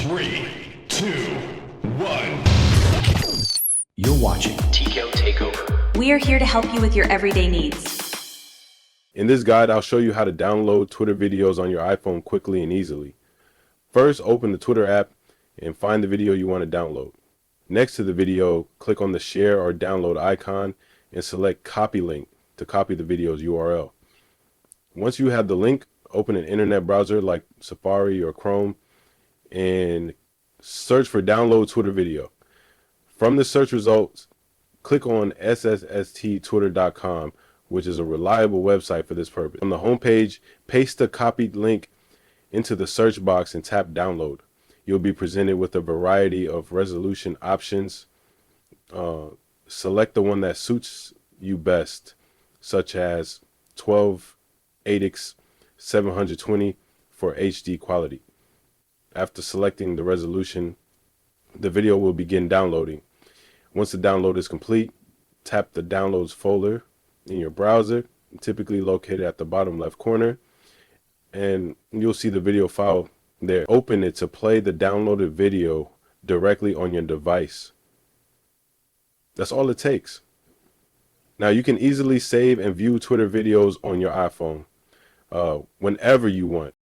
3, 2, 1. You're watching TKO Takeover. We are here to help you with your everyday needs. In this guide, I'll show you how to download Twitter videos on your iPhone quickly and easily. First, open the Twitter app and find the video you want to download. Next to the video, click on the share or download icon and select copy link to copy the video's URL. Once you have the link, open an internet browser like Safari or Chrome and search for download Twitter video. From the search results, click on sssttwitter.com, which is a reliable website for this purpose. On the homepage, paste the copied link into the search box and tap download. You'll be presented with a variety of resolution options. Select the one that suits you best, such as 1280x 720 for HD quality. After selecting the resolution, the video will begin downloading. Once the download is complete, tap the downloads folder in your browser, typically located at the bottom left corner, and you'll see the video file there. Open it to play the downloaded video directly on your device. That's all it takes. Now you can easily save and view Twitter videos on your iPhone whenever you want.